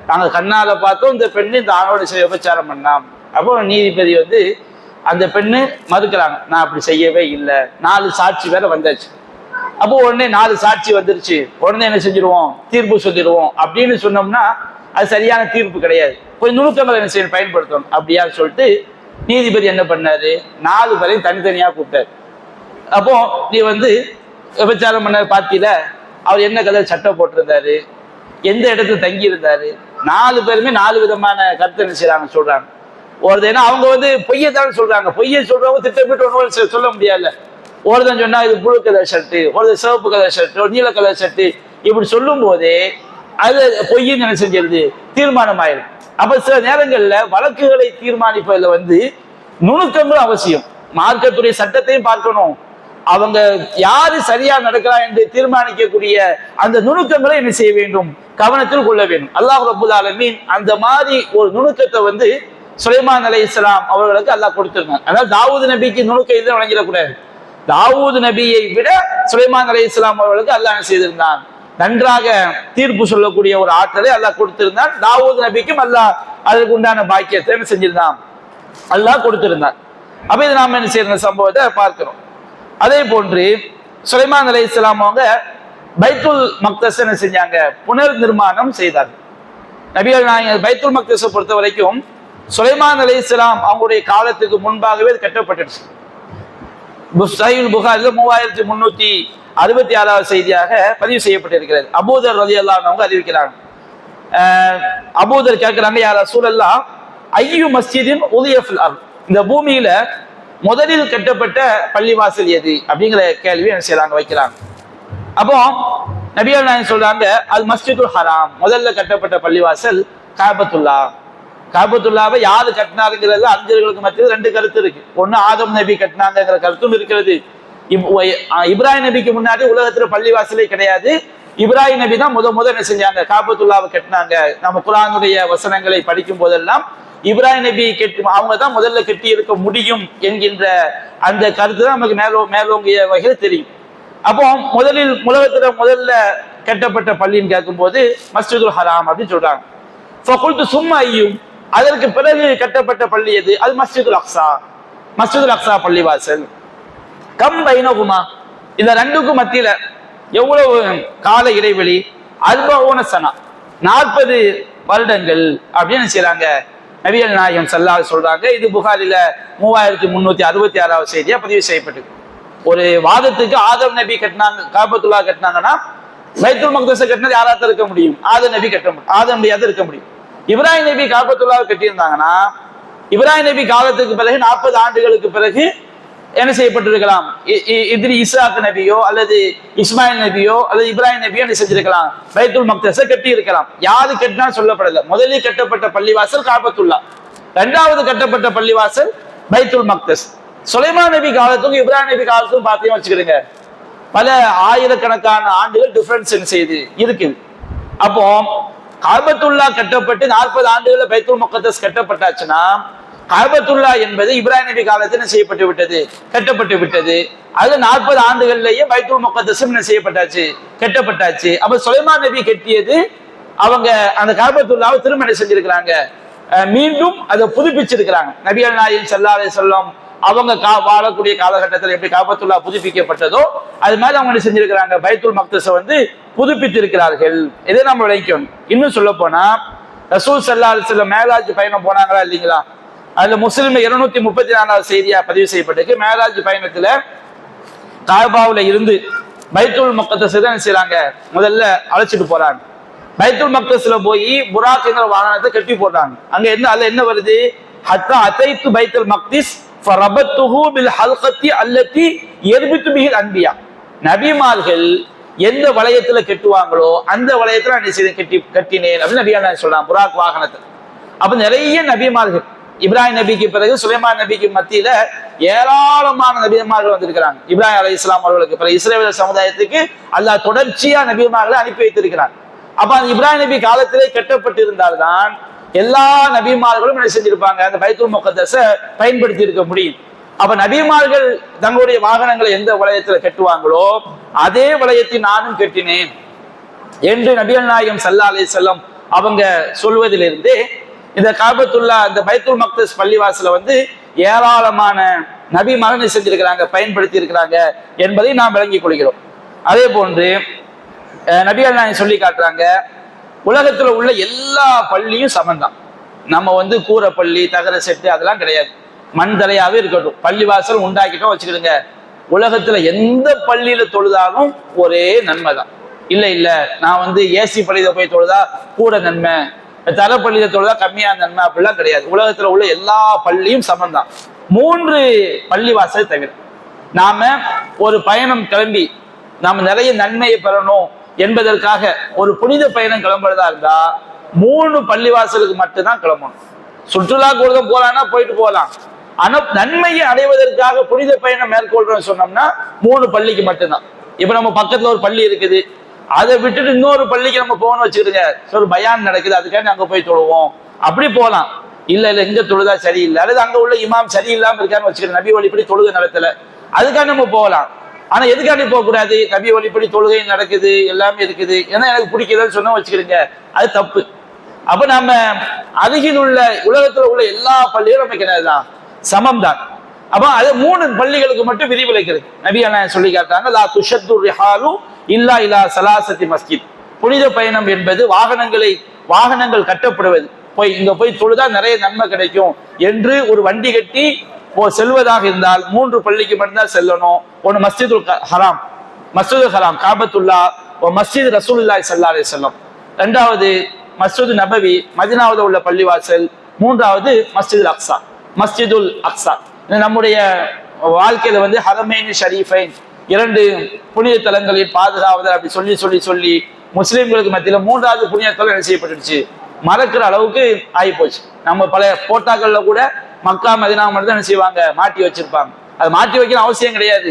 நாங்கள் கண்ணால பார்த்தோம் இந்த பெண்ணு இந்த ஆணோட விபச்சாரம் பண்ணாம். அப்போ நீதிபதி வந்து அந்த பெண்ணு மறுக்கிறாங்க, நான் அப்படி செய்யவே இல்லை, 4 சாட்சி வேற வந்தாச்சு. அப்போ உடனே 4 சாட்சி வந்துருச்சு, உடனே என்ன செஞ்சிருவோம், தீர்ப்பு சொல்லிடுவோம் அப்படின்னு சொன்னோம்னா அது சரியான தீர்ப்பு கிடையாது. கொஞ்சம் நுணுக்கங்களை என்ன செய்ய பயன்படுத்தணும். அப்படியா சொல்லிட்டு நீதிபதி என்ன பண்ணாரு, 4 பேரையும் தனித்தனியா கூப்பிட்டாரு. அப்போ நீ வந்து விபச்சாரம் பண்ண பார்த்தீல, அவர் என்ன கலர் சட்டை போட்டிருந்தாரு, எந்த இடத்துல தங்கி இருந்தாரு, 4 பேருமே 4 விதமான கருத்தை என்ன செய்யறாங்க சொல்றாங்க. ஏன்னா அவங்க வந்து பொய்யத்தான் சொல்றாங்க, பொய்யை சொல்றவங்க திட்டமிட்டு ஒன்று சொல்ல முடியாது. ஒருத்தன் சொன்னா இது ப்ளூ கலர் ஷர்ட்டு, ஒரு சிவப்பு கலர் ஷர்ட்டு, ஒரு நீல கலர் ஷர்ட்டு, இப்படி சொல்லும் போதே அது பொய்ன்னு என்ன செஞ்சிருது, தீர்மானம் ஆயிடும். அப்ப சில நேரங்கள்ல வழக்குகளை தீர்மானிப்பதில் வந்து நுணுக்கங்களும் அவசியம். மார்க்கத்துடைய சட்டத்தையும் பார்க்கணும், அவங்க யாரு சரியா நடக்கலாம் என்று தீர்மானிக்கக்கூடிய அந்த நுணுக்கங்களை என்ன செய்ய வேண்டும், கவனத்தில் கொள்ள வேண்டும். அல்லாஹ் ரப்பல் ஆலமீன் அந்த மாதிரி ஒரு நுணுக்கத்தை வந்து சுலைமான் அலைஹிஸ்ஸலாம் அவர்களுக்கு அல்லாஹ் கொடுத்திருந்தாங்க. அதாவது தாவூது நபிக்கு நுணுக்கம் இதை வழங்கிடக்கூடாது. தாவூது நபியை விட சுலைமான் அலைஹிஸ்ஸலாம் அவர்களுக்கு அல்லாஹ் என்ன செய்திருந்தான், நன்றாக தீர்ப்பு சொல்லக்கூடிய ஒரு ஆற்றலை அல்லாஹ் கொடுத்திருந்தான். தாவூது நபிக்கும் அல்லாஹ் அதற்கு உண்டான பாக்கியத்தை என்ன செஞ்சிருந்தான், அல்லாஹ் கொடுத்திருந்தான். அப்ப இது நாம என்ன செய்யற சம்பவத்தை பார்க்கிறோம். அதே போன்று சுலைமான் அலைஹிஸ்ஸலாம் அவங்க பைத்துல் மக்தஸ் என்ன செஞ்சாங்க, புனர் நிர்மாணம் செய்தார்கள். நபிகள் நாயகம் பைத்துல் மக்தஸை பொறுத்த வரைக்கும் சுலைமான் அலைஹிஸ்ஸலாம் அவங்களுடைய காலத்துக்கு முன்பாகவே அது கட்டப்பட்டுச்சு. சஹீஹுல் புகாரில 3366வது செய்தியாக பதிவு செய்யப்பட்டிருக்கிறது. அபூதர் ரலியல்லாஹு அன்ஹு அறிவிக்கிறாங்க. அபூதர் கேட்கிறாங்க, யா ரசூலல்லாஹ் ஐயு மஸ்ஜிதின் உலிய ஃபில் அர்த், இந்த பூமியில முதலில் கட்டப்பட்ட பள்ளிவாசல் எது அப்படிங்கிற கேள்வி என்ன செய்யறாங்க, வைக்கிறாங்க. அப்போ நபிகள் நாயகம் சொல்றாங்க, அது மஸ்ஜிதுல் ஹராம், முதல்ல கட்டப்பட்ட பள்ளிவாசல் காபத்துல்லா. காபத்துல்லாவை யாரு கட்டினாருங்கிறது அறிஞர்களுக்கு மத்தியில் 2 கருத்து இருக்கு. ஒண்ணு ஆதம் நபி கட்டினாங்கிற கருத்தும் இருக்கிறது. இப்ராஹிம் நபிக்கு முன்னாடி உலகத்துல பள்ளிவாசலே கிடையாது. இப்ராஹிம் நபி தான் முதல் என்ன செஞ்சாங்க, காபத்துல்லாவை கட்டினாங்க. நம்ம குர்ஆனுடைய வசனங்களை படிக்கும் போதெல்லாம் இப்ராஹிம் நபி அவங்க தான் முதல்ல கட்டி இருக்க முடியும் என்கின்ற அந்த கருத்து தான் நமக்கு மேலோங்கிய வகையில் தெரியும். அப்போ முதலில் உலகத்துல முதல்ல கட்டப்பட்ட பள்ளின்னு கேட்கும் போது மஸ்ஜிதுல் ஹராம் அப்படின்னு சொல்றாங்க. சும்மா ஐயும், அதற்கு பிறகு கட்டப்பட்ட பள்ளி எது, அது மஸ்ஜிதுல் அக்ஸா, மஸ்ஜிதுல் அக்ஸா பள்ளிவாசல். கம் பைனகுமா, இந்த 2க்கும் மத்தியில எவ்வளவு கால இடைவெளி, 40 சனா, 40 வருடங்கள் அப்படின்னு செய்யறாங்க நபிகள் நாயகம் ஸல்லல்லாஹு அலைஹி சொல்றாங்க. இது புகாரில 3366வது செய்தியா பதிவு செய்யப்பட்டிருக்கு. ஒரு வாதத்துக்கு ஆதம் நபி கட்டினாங்க, காபத்துல்லா கட்டினாங்கன்னா பைத்துல் மக்தஸை கட்டினது யாராவது இருக்க முடியும், ஆதம் நபி கட்ட முடியும், ஆதம் நபியாவது இருக்க முடியும். இப்ராஹிம் நபி காபத்துல்லாவை கட்டியிருந்தாங்கன்னா இப்ராஹிம் நபி காலத்துக்கு பிறகு 40 ஆண்டுகளுக்கு பிறகு என்ன செய்யப்பட்டிருக்கலாம், இஸ்ஹாக் நபியோ அல்லது இஸ்மாயில் நபியோ அல்லது இப்ராஹிம் நபியோ என்ன செஞ்சிருக்கலாம், பைத்துல் மக்தஸை கட்டி இருக்கலாம். யாரு கட்டினா சொல்லப்படல. முதலில் கட்டப்பட்ட பள்ளிவாசல் காபத்துல்லா, 2வது கட்டப்பட்ட பள்ளிவாசல் பைத்துல் மக்தஸ். சுலைமான் நபி காலத்துக்கும் இப்ராஹிம் நபி காலத்துக்கும் பார்த்தீங்கன்னு வச்சுக்கிடுங்க, பல ஆயிரக்கணக்கான ஆண்டுகள் டிஃபரன்ஸ் என்ன செய்யுது இருக்குது. அப்போ காபத்துல்லா கட்டப்பட்டு 40 ஆண்டுகள்ல பைத்துல் முகத்தஸ் கட்டப்பட்டாச்சுன்னா காபத்துல்லா என்பது இப்ராஹிம் நபி காலத்தில் என்ன செய்யப்பட்டு விட்டது, கட்டப்பட்டு விட்டது. அது 40 ஆண்டுகள்லயே பைத்துல் முகத்தஸ் என்ன செய்யப்பட்டாச்சு, கட்டப்பட்டாச்சு. அப்ப சுலைமான் நபி கட்டியது, அவங்க அந்த காபத்துல்லாவை திரும்ப செஞ்சிருக்கிறாங்க, மீண்டும் அதை புதுப்பிச்சிருக்கிறாங்க. நபிகள் நாயகம் ஸல்லல்லாஹு அலைஹி வஸல்லம் அவங்க வாழக்கூடிய காலகட்டத்தில் எப்படி காபத்துல்லா புதுப்பிக்கப்பட்டதோ அது மாதிரி அவங்க என்ன செஞ்சிருக்கிறாங்க, பைத்துல் மக்தஸை வந்து புதுப்பித்திருக்கிறார்கள். இதை நம்ம விளைக்கணும். இன்னும் சொல்ல போனா ரசூல் ஸல்லல்லாஹு அலைஹி வஸல்லம் மேராஜ் பயணம் போனாங்களா இல்லைங்களா, அதுல முஸ்லிம் 234வது செய்தியா பதிவு செய்யப்பட்டிருக்கு. மேராஜ் பயணத்துல காபாவுல இருந்து பைத்துல் மக்தஸை தான் செய்யறாங்க, முதல்ல அழைச்சிட்டு போறாங்க. பைத்துல் மக்தஸ்ல போய் புராக்ங்கிற வாகனத்தை கட்டி போடுறாங்க. அங்க என்ன, அதுல என்ன வருது, ஹத்தா அதைத்து பைத்துல் மக்திஸ் ஃபரபத்துஹு பில் ஹல்கத்தி அல்லதி யர்பித்து பிஹில் அன்பியா, நபிமார்கள் எந்த வளையத்துல கட்டுவாங்களோ அந்த வளையத்துல நான் கட்டினேன் அப்படின்னு நபியா சொல்றான், புராக் வாகனத்தை. அப்ப நிறைய நபிமார்கள், இப்ராஹிம் நபிக்கு பிறகு சுலைமான் நபிக்கு மத்தியில ஏராளமான நபிமார்கள் வந்திருக்கிறாங்க. இப்ராஹிம் அலைஹிஸ்ஸலாம் அவர்களுக்கு பிறகு இஸ்ரவேல் சமுதாயத்துக்கு அல்லாஹ் தொடர்ச்சியா நபிமார்களை அனுப்பி வைத்திருக்கிறார். அப்ப அந்த இப்ராஹிம் நபி காலத்திலே கட்டப்பட்டு இருந்தால்தான் எல்லா நபிமார்களும் என்ன செஞ்சிருப்பாங்க, அந்த பைத்துல் முகத்தஸை பயன்படுத்தி இருக்க முடியும். அப்ப நபிமார்கள் தங்களுடைய வாகனங்களை எந்த வளையத்துல கட்டுவாங்களோ அதே வளையத்தை நானும் கட்டினேன். என்று நபிகள் நாயகம் ஸல்லல்லாஹு அலைஹி வஸல்லம் அவங்க சொல்வதிலிருந்து இந்த காபத்துல்லா இந்த பைத்துல் மக்தஸ் பள்ளிவாசல வந்து ஏராளமான நபி மரணம் செஞ்சிருக்கிறாங்க, பயன்படுத்தி இருக்கிறாங்க என்பதை நாம் விளங்கிக் கொள்கிறோம். அதே போன்று நபிகள் நாயகம் சொல்லி காட்டுறாங்க, உலகத்துல உள்ள எல்லா பள்ளியும் சமந்தான். நம்ம வந்து கூரை பள்ளி, தகர செட்டு அதெல்லாம் கிடையாது, மண் தலையாவே இருக்கட்டும். பள்ளிவாசல் உண்டாக்கிட்டோம் வச்சுக்கிடுங்க, உலகத்துல எந்த பள்ளியில தொழுதாலும் ஒரே நன்மை தான். இல்ல நான் வந்து ஏசி பள்ளியில போய் தொழுதா கூட நன்மை, தர பள்ளியில தொழுதா கம்மியான நன்மை அப்படிலாம் கிடையாது. உலகத்துல உள்ள எல்லா பள்ளியும் சமந்தான். 3 பள்ளிவாசல் தவிர நாம ஒரு பயணம் கிளம்பி நாம நிறைய நன்மையை பெறணும் என்பதற்காக ஒரு புனித பயணம் கிளம்புறதா இருந்தா 3 பள்ளிவாசலுக்கு மட்டும்தான் கிளம்பணும். சுற்றுலா கூட போலான்னா போயிட்டு போகலாம். ஆனா நன்மையை அடைவதற்காக புனித பயணம் மேற்கொள்றோம்னு சொன்னோம்னா 3 பள்ளிக்கு மட்டும்தான். இப்ப நம்ம பக்கத்துல ஒரு பள்ளி இருக்குது, அதை விட்டுட்டு இன்னொரு பள்ளிக்கு நம்ம போகணும்னு வச்சுக்கிடுங்க, ஒரு பயான் நடக்குது, அதுக்காண்டி அங்க போய் தொழுவோம், அப்படி போகலாம். இல்ல இங்க தொழுதா சரியில்லை, அல்லது அங்க உள்ள இமாம் சரியில்லாம இருக்கான்னு வச்சுக்கிட்டு நபி வழிப்படி தொழுகை நடத்தல, அதுக்காண்டி நம்ம போகலாம். ஆனா எதுக்காண்டி போக கூடாது? நபி வழிப்படி தொழுகை நடக்குது, எல்லாமே இருக்குது, ஏன்னா எனக்கு பிடிக்குதுன்னு சொன்னா வச்சுக்கிடுங்க, அது தப்பு. அப்ப நம்ம அருகில் உள்ள உலகத்துல உள்ள எல்லா பள்ளியும் நமக்கு என்னதான் சமம் தான். அப்ப அது 3 பள்ளிகளுக்கு மட்டும் விதிவிலக்கிறது. நபி அண்ணா சொல்லி காட்டாங்க, லா துஷத்து ரிஹாலு இல்லா இலா சலாசத்தி மஸ்ஜித். புனித பயணம் என்பது வாகனங்கள் கட்டப்படுவது, இங்க போய் தொழுதா நிறைய நன்மை கிடைக்கும் என்று ஒரு வண்டி கட்டி செல்வதாக இருந்தால் 3 பள்ளிக்கு மட்டும்தான் செல்லணும். ஒன்னு மஸ்ஜிதுல் ஹராம் காபத்துல்லா, மஸ்ஜித் ரசூலுல்லாஹி ஸல்லல்லாஹு அலைஹி வஸல்லம், 2வது மஸ்ஜித் நபவி மதீனாவுல உள்ள பள்ளிவாசல், 3வது மஸ்ஜிதுல் அக்ஸா. நம்முடைய வாழ்க்கையில வந்து ஹரமைன் ஷரீஃபைன் 2 புனித தலங்களில் பாதுகாவதல் அப்படி சொல்லி முஸ்லிம்களுக்கு மத்தியில 3வது புனித தலம் என்ன செய்யப்பட்டுருச்சு, மறக்கிற அளவுக்கு ஆகி போச்சு. நம்ம பல போட்டாக்கள்ல கூட மக்கா மதீனா மட்டும் தான் என்ன செய்வாங்க, மாட்டி வச்சிருப்பாங்க. அது மாட்டி வைக்கிற அவசியம் கிடையாது.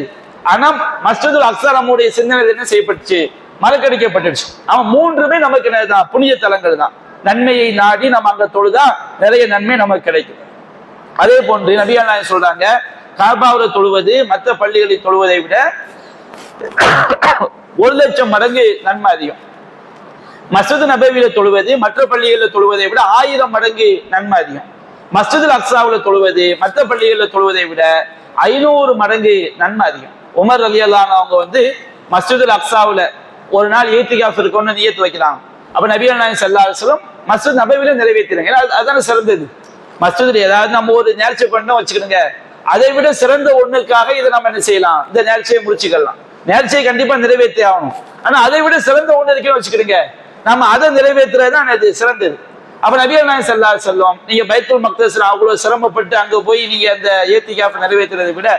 ஆனா மஸ்ஜிதுல் அக்ஸா நம்முடைய சிந்தனையில் என்ன செய்யப்பட்டுச்சு, மறக்கடிக்கப்பட்டுச்சு. அவன் 3மே நமக்கு என்னதான் புனித தலங்கள் தான். நன்மையை நாடி நம்ம அங்க தொழுதா நிறைய நன்மை நமக்கு கிடைக்கும். அதே போன்று நபிகள் நாயகம் சொல்றாங்க, காபாவுல தொழுவது மற்ற பள்ளிகளில் தொழுவதை விட 1,00,000 மடங்கு நன்மை அதிகம். மஸ்ஜித் நபவியில தொழுவது மற்ற பள்ளிகளில் தொழுவதை விட 1000 மடங்கு நன்மை அதிகம். மஸ்ஜிதுல் அக்ஸாவுல தொழுவது மற்ற பள்ளிகளில் தொழுவதை விட 500 மடங்கு நன்மை அதிகம். உமர் ரலியல்லாஹு அன்ஹு அவங்க வந்து மஸ்ஜிதுல் அக்ஸாவுல ஒரு நாள் ஈத்திகாஃப் இருக்கணும்னு நியத்து வைக்கிறாங்க. அப்ப நபிகள் நாயகம் ஸல்லல்லாஹு அலைஹி வஸல்லம் மஸ்ஜித் நபவியில நிறைவேற்றினாங்க. ஏன்னா அதான சிறந்தது. மஸ்ஜிதுல ஏதாவது நம்ம ஒரு நேர்ச்சி பண்ணோம் வச்சுக்கிடுங்க, அதை விட சிறந்த ஒண்ணுக்காக இதை நம்ம என்ன செய்யலாம், இந்த நேர்ச்சியை முடிச்சுக்கலாம். நேர்ச்சியை கண்டிப்பா நிறைவேற்றி ஆகணும். ஆனா அதை விட சிறந்த ஒண்ணு இருக்குன்னு வச்சுக்கிடுங்க, நம்ம அதை நிறைவேற்றுறதுதான் அது சிறந்தது. அப்ப நபிகள் நாயகம் ஸல்லல்லாஹு அலைஹி வஸல்லம் நீங்க பைத்துல் மக்தஸ்ல அவ்வளவு சிரமப்பட்டு அங்க போய் நீங்க அந்த ஏத்திகாஃப் நிறைவேற்றுறதை விட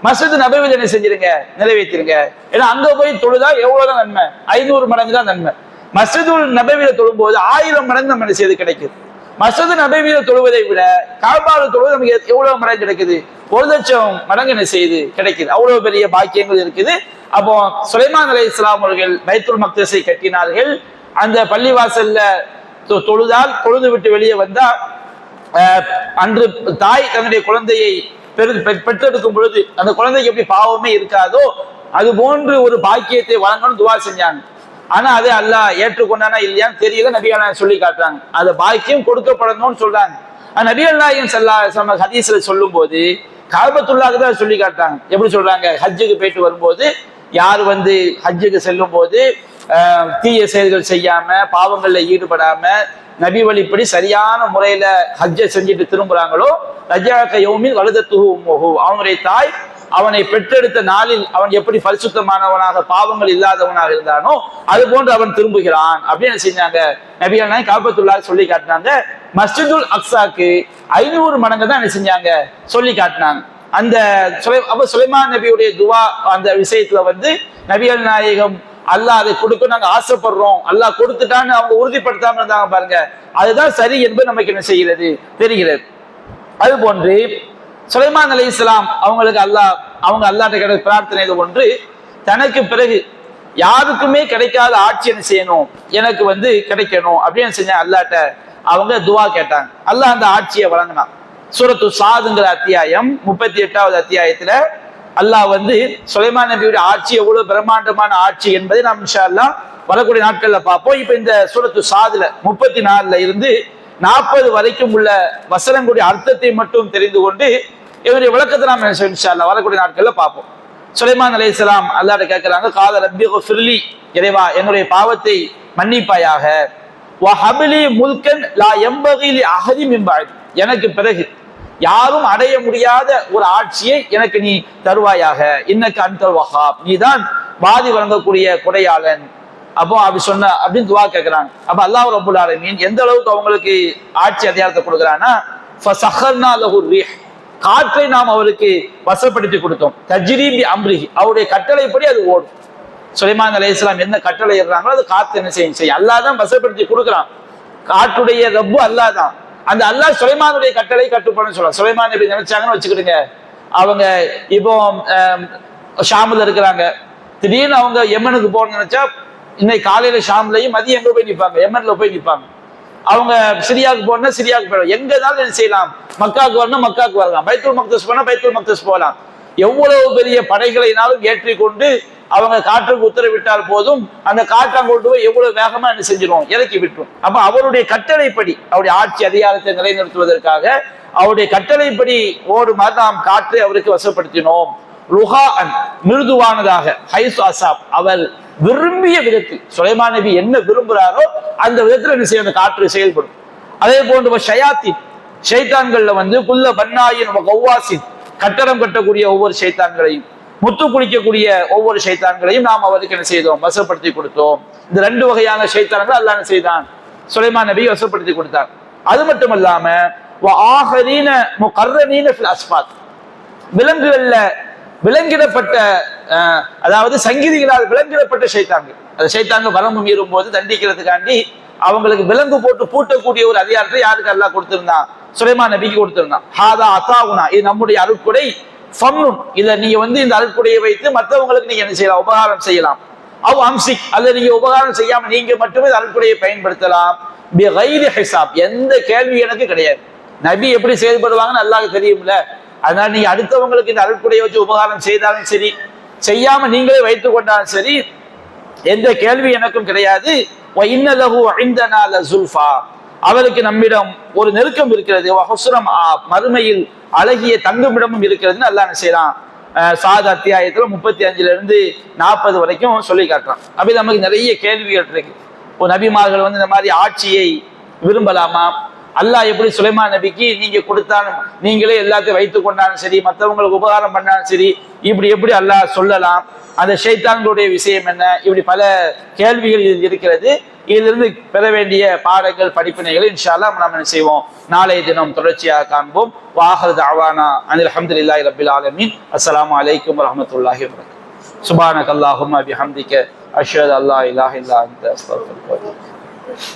மஸ்ஜித் நபவியில என்ன செஞ்சிருங்க, நிறைவேற்றிருங்க. ஏன்னா அங்க போய் தொழுதா எவ்வளவுதான் நன்மை, 500 மடங்கு தான் நன்மை. மஸ்ஜிதுல் நபவியில தொழும் போது 1000 மடங்கு நம்ம என்ன செய்து கிடைக்குது. மஸ்ஜித் நபவியில தொழுவதை விட காபால தொழுவது நமக்கு எவ்வளவு மடங்கு கிடைக்குது, 1,00,000 மடங்கு என்ன செய்து கிடைக்குது. அவ்வளவு பெரிய பாக்கியங்கள் இருக்குது. அப்போ சுலைமான் அலைஹிஸ்ஸலாம் அவர்கள் பைத்துல் மக்தஸை கட்டினார்கள். அந்த பள்ளிவாசல்ல தொழுது விட்டு வெளியே வந்தா அன்று தாய் தன்னுடைய குழந்தையை பெற்றெடுக்கும் பொழுது அந்த குழந்தைக்கு எப்படி பாவமே இருக்காதோ அது போன்று ஒரு பாக்கியத்தை வழங்கணும் துவா செஞ்சாங்க. ஆனா அதே அல்லாஹ் ஏற்றுக்கொண்டானா இல்லையான்னு தெரியல. நபிகள் நாயகம் சொல்லி காட்டுறாங்க, அது பாக்கியம் கொடுக்கப்படணும்னு சொல்றாங்க. நபிகள் நாயகம் ஸல்லல்லாஹு அலைஹி வஸல்லம் ஹதீஸ்ல சொல்லும் போது காபத்துல்லாஹ்க்கு தான் சொல்லி காட்டுறாங்க. எப்படி சொல்றாங்க, ஹஜ்ஜுக்கு போயிட்டு வரும்போது யார் வந்து ஹஜ்ஜுக்கு செல்லும் போது தீய செயல்கள் செய்யாம பாவங்கள்ல ஈடுபடாம நபி வழிப்படி சரியான முறையில ஹஜ்ஜை செஞ்சுட்டு திரும்புறாங்களோ, ரஜாக்க யௌமின் வலதத்துஹு உம்முஹு, அவனுடைய தாய் அவனை பெற்றெடுத்த நாளில் அவன் எப்படி பரிசுத்தமானவனாக பாவங்கள் இல்லாதவனாக இருந்தானோ அது போன்று அவன் திரும்புகிறான் அப்படின்னு செஞ்சாங்க. நபிகள் நாயகம் காபத்துல்லாஹ் சொல்லி காட்டினாங்க. மஸ்ஜிதுல் அக்ஸாக்கு 500 மடங்கு தான் என்ன செஞ்சாங்க, சொல்லி காட்டினாங்க. அந்த சுலைமான் நபியுடைய துவா அந்த விஷயத்துல வந்து நபிகள் நாயகம் அல்லாஹ் அதை கொடுக்க நாங்க ஆசைப்படுறோம், அல்லாஹ் கொடுத்துட்டான்னு அவங்க உறுதிப்படுத்தாம இருந்தாங்க பாருங்க, அதுதான் சரி என்பது நமக்கு என்ன செய்கிறது தெரிகிறது. அது போன்று சுலைமான் அலைஹிஸ்ஸலாம் அவங்களுக்கு அவங்க அல்லாஹ்ட்ட கிடைத்த பிரார்த்தனை ஒன்று, தனக்கு பிறகு யாருக்குமே கிடைக்காத ஆட்சி என்ன செய்யணும், எனக்கு வந்து கிடைக்கணும் அப்படின்னு செஞ்ச அல்லாஹ்ட்ட அவங்க துவா கேட்டாங்க. அல்லாஹ் அந்த ஆட்சியை வழங்கினான். சூரத்து சாதுங்கிற அத்தியாயம் 38வது அத்தியாயத்துல அல்லாஹ் வந்து சுலைமான் நபியுடைய ஆட்சி எவ்வளவு பிரம்மாண்டமான ஆட்சி என்பதை நாம் இன்ஷா அல்லாஹ் வரக்கூடிய நாட்கள்ல பார்ப்போம். இப்ப இந்த சூரத்து சாதுல 34 இருந்து 40 வரைக்கும் உள்ள வசனங்களுடைய அர்த்தத்தை மட்டும் தெரிந்து கொண்டு இவருடைய விளக்கத்தை நாம் இன்ஷா அல்லாஹ் வரக்கூடிய நாட்கள்ல பார்ப்போம். சுலைமான் அலைஹிஸ்ஸலாம் அல்லாஹ்ட்ட கேட்கிறாங்க, கால ரப்பி ஃபிர்லி, இறைவா என்னுடைய பாவத்தை மன்னிப்பாயாக, வஹப்லி முல்கன் லா யம்பகி லி அஹதி மின் பஅதி, எனக்கு பிறகு யாரும் அடைய முடியாத ஒரு ஆட்சியை எனக்கு நீ தருவாயாக, இன்னக்க அன்தல் வஹாப், நீதான் வாதி வழங்கக்கூடிய கொடையாளன். அப்போ அப்படி சொன்ன அப்படின்னு துவா கேட்கிறாங்க. அப்ப அல்லாஹ் ரப்புல் ஆலமீன் எந்த அளவுக்கு அவங்களுக்கு ஆட்சி அதிகாரத்தை கொடுக்குறான்னா, ஃபஸஹர்னா லஹு ரிஹ், காற்றை நாம் அவருக்கு வசப்படுத்தி கொடுத்தோம், தஜ்ரீ பி அம்ரிஹி, அவருடைய கட்டளைப்படி அது ஓடும். சுலைமான் அலைஹிஸ்ஸலாம் என்ன கட்டளை இடுறாங்களோ அது காத்து என்ன செய்யும், அல்லாஹ் தான் வசப்படுத்தி கொடுக்குறான். காற்றுடைய ரப்பு அல்லாஹ் தான். அந்த அல்லாஹ் சுலைமானுடைய கட்டளை கட்டுப்படும் சொல்றான். சுலைமான் எப்படி நினைச்சாங்கன்னு வச்சுக்கிடுங்க, அவங்க இப்போ ஷாமில் இருக்கிறாங்க, திடீர்னு அவங்க யமனுக்கு போகணும்னு நினைச்சா இன்னைக்கு காலையில ஷாம்லையும் மதியம் எங்க போய் நிற்பாங்க, யமன்ல போய் நிற்பாங்க. அவங்க சிரியாவுக்கு போனா சிரியாவுக்கு போயிடும், எங்கனாலும் என்ன செய்யலாம், மக்காவுக்கு வரணும் மக்காவுக்கு வரலாம், பைத்துல் மக்தஸ் போனா பைத்துல் மக்தஸ் போகலாம். எவ்வளவு பெரிய படைகளினாலும் ஏற்றிக்கொண்டு அவங்க காற்றுக்கு உத்தரவிட்டால் போதும், அந்த காற்றை கொண்டு போய் எவ்வளவு வேகமா என்ன செஞ்சிடும், இறக்கி விட்டுரும். அப்ப அவருடைய கட்டளைப்படி, அவருடைய ஆட்சி அதிகாரத்தை நிலைநிறுத்துவதற்காக அவருடைய கட்டளைப்படி ஓடுமாறு நாம் காற்றை அவருக்கு வசப்படுத்தினோம். ருஹான், மிருதுவானதாக, ஹைஸ் அசாப், அவர் விரும்பிய விதத்தில், சுலைமான் நபி என்ன விரும்புகிறாரோ அந்த விதத்தில் என்ன செய்ய அந்த காற்று செயல்படும். அதே போன்று ஷயாத்தின், ஷைத்தான்கள்ல வந்து குல்ல பன்னாயின் கௌவாசின், கட்டடம் கட்டக்கூடிய ஒவ்வொரு ஷைத்தான்களையும், முத்து குளிக்கக்கூடிய ஒவ்வொரு ஷைத்தான்களையும் நாம் அவருக்கு என்ன செய்தோம், வசப்படுத்தி கொடுத்தோம். இந்த 2 வகையான ஷைத்தான்கள் அல்லாஹ் என்ன செய்தான், சுலைமான் நபி வசப்படுத்தி கொடுத்தார். அது மட்டுமல்லாம வஆஹரீன முகர்ரனீன ஃபில் அஸ்பாத், விலங்குகள்ல விலங்கிடப்பட்ட, அதாவது சங்கிலிகளால் விலங்கிடப்பட்ட ஷைத்தான்கள், அந்த ஷைத்தான்கள் வரம்பு மீறும் போது தண்டிக்கிறதுக்காண்டி அவங்களுக்கு விலங்கு போட்டு பூட்டக்கூடிய ஒரு அதிகாரத்தை யாருக்கு அல்லாஹ் கொடுத்திருந்தான், சுலைமான் நபிக்கு கொடுத்திருந்தான். ஹாதா அத்தாவுனா, இது நம்முடைய அருட்கொடை, ஃபம்னுன், இதை நீங்க வந்து இந்த அருட்கொடையை வைத்து மற்றவங்களுக்கு நீங்க என்ன செய்யலாம், உபகாரம் செய்யலாம். அவ் அம்சிக், அல்லது நீங்க உபகாரம் செய்யாம நீங்க மட்டுமே அருட்கொடையை பயன்படுத்தலாம். பிகைரி ஹிசாப், எந்த கேள்வி எனக்கு கிடையாது. நபி எப்படி செயல்படுவாங்கன்னு அல்லாஹ்க்கு தெரியும்ல, அதனால நீங்க அடுத்தவங்களுக்கு இந்த அருட்கொடையை வச்சு உபகாரம் செய்தாலும் சரி, செய்யாம நீங்களே வைத்துக் கொண்டாலும் சரி, எந்த கேள்வி எனக்கும் கிடையாது. இன்னலஹு இந்தனா லஸுல்ஃபா, அவருக்கு நம்மிடம் ஒரு நெருக்கம் இருக்கிறது. வஹுஸ்ரம், மறுமையில் அழகிய தங்குமிடமும் இருக்கிறதுன்னு அல்லாஹ் என்ன செய்யறான், சாத் அத்தியாயத்துல 35 இருந்து 40 வரைக்கும் சொல்லி காட்டுறான். அப்படி நமக்கு நிறைய கேள்விகள் இருக்கு. ஒரு நபிமார்கள் வந்து இந்த மாதிரி ஆட்சியை விரும்பலாமா, அல்லாஹ் எப்படி சுலைமான் நபிக்கு நீங்க கொடுத்தாலும் நீங்களே எல்லாத்தையும் வைத்துக் கொண்டாலும் சரி, மற்றவங்களுக்கு உபகாரம் பண்ணாலும் சரி, இப்படி எப்படி அல்லாஹ் சொல்லலாம், அந்த ஷைத்தான்களுடைய விஷயம் என்ன, இப்படி பல கேள்விகள் இருக்கிறது. இதிலிருந்து பெற வேண்டிய பாடங்கள் படிப்பினைகளை இன்ஷா அல்லாஹ் நாம் என்ன செய்வோம், நாளைய தினம் தொடர்ச்சியாக காண்போம். வாஹிரு தஅவானா அனில் ஹம்துலில்லாஹி ரப்பில் ஆலமீன். அஸ்ஸலாமு அலைக்கும் வரஹ்மத்துல்லாஹி வபரகாத்துஹு. சுப்ஹானக அல்லாஹும்ம பிஹம்திக அஷ்ஹது அல்லா இலாஹ இல்லா அன்த அஸ்தக்ஃபிருக வ அத்தூபு இலைக்.